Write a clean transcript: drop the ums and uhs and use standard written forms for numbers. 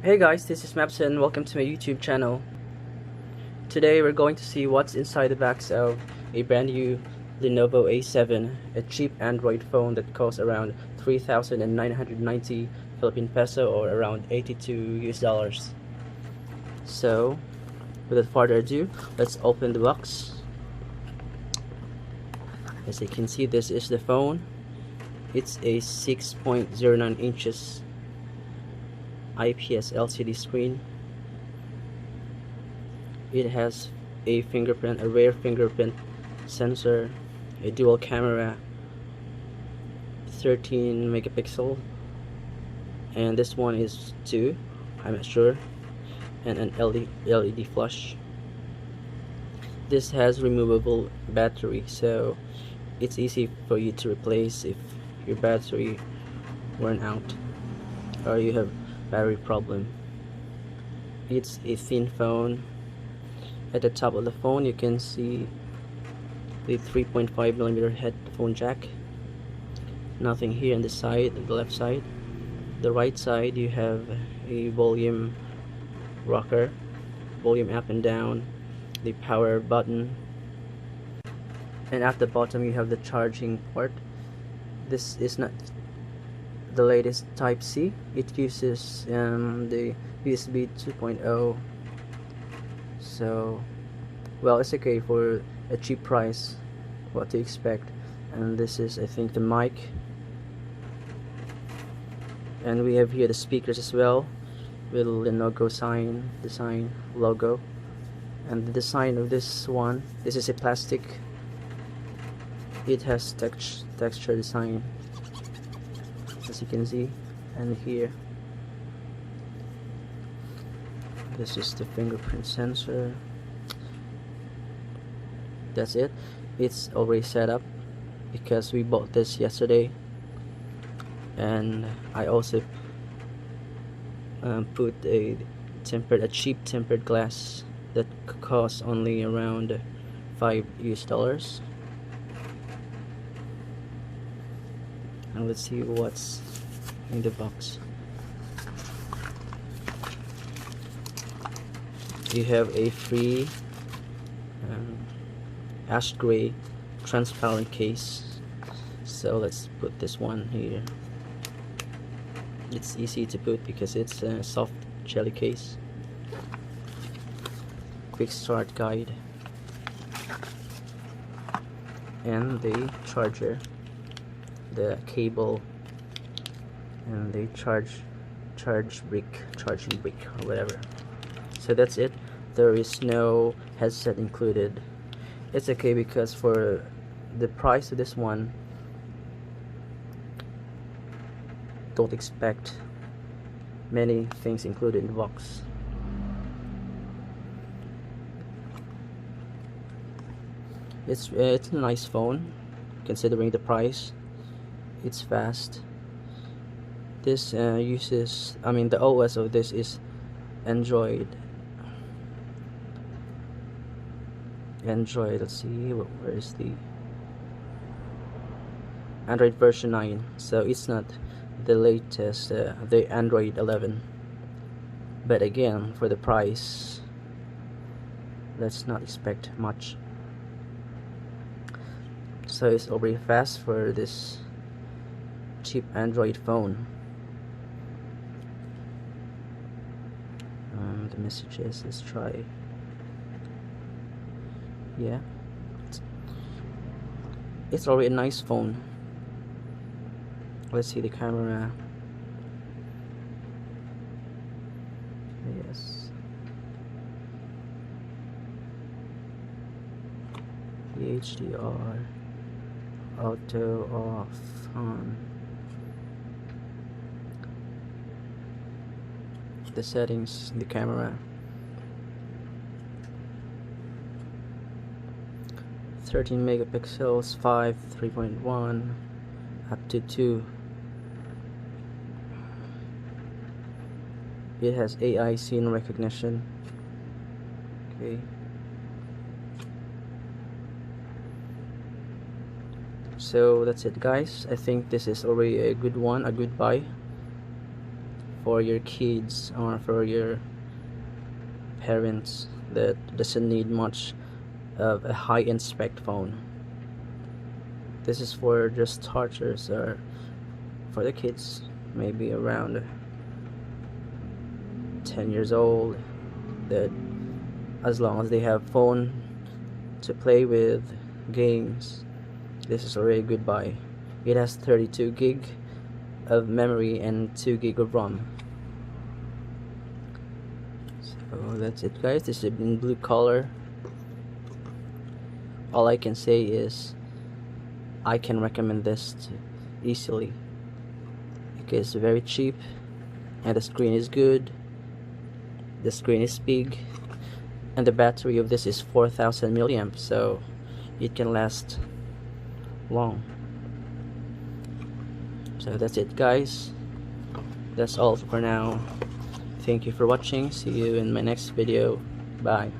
Hey guys, this is Mabsen. Welcome to my YouTube channel. Today we're going to see what's inside the box of a brand new Lenovo A7, a cheap Android phone that costs around 3,990 Philippine peso or around 82 US dollars. So, without further ado, let's open the box. As you can see, this is the phone. It's a 6.09 inches IPS LCD screen. It has a rear fingerprint sensor, a dual camera, 13 megapixel, and this one is 2, I'm not sure, and an LED flash. This has removable battery, so it's easy for you to replace if your battery worn out or you have battery problem. It's a thin phone. At the top of the phone you can see the 3.5mm headphone jack. Nothing here on the side, on the left side. The right side you have a volume rocker, volume up and down, the power button, and at the bottom you have the charging port. This is not the latest type C. It uses the USB 2.0, so well, it's okay for a cheap price, what to expect. And this is, I think, the mic, and we have here the speakers as well with Lenovo design logo. And the design of this one, this is a plastic. It has texture design, as you can see. And here, this is the fingerprint sensor. That's it. It's already set up because we bought this yesterday, and I also put a cheap tempered glass that costs only around $5 US. And let's see what's in the box. You have a free ash gray transparent case, so let's put this one here. It's easy to put because it's a soft jelly case. Quick start guide, and the charger, the cable, and the charging brick or whatever. So that's it. There is no headset included. It's okay because for the price of this one, don't expect many things included in the box. It's a nice phone considering the price. It's fast. This the OS of this is Android. Let's see, where is the Android version 9? So it's not the latest, the Android 11. But again, for the price, let's not expect much. So it's already fast for this cheap Android phone. The messages, let's try. Yeah, it's already a nice phone. Let's see the camera. Yes, the HDR, auto off, on. The settings in the camera. 13 megapixels, 5, 3.1, up to 2. It has AI scene recognition. Okay. So that's it, guys. I think this is already a good buy for your kids or for your parents that doesn't need much of a high-end spec phone. This is for just starters or for the kids, maybe around 10 years old, that as long as they have phone to play with, games, this is a really good buy. It has 32 gig of memory and 2 gig of ROM. So that's it, guys. This is in blue color. All I can say is I can recommend this easily because it's very cheap and the screen is good, the screen is big, and the battery of this is 4000 milliamps, so it can last long. So that's it, guys. That's all for now. Thank you for watching. See you in my next video. Bye.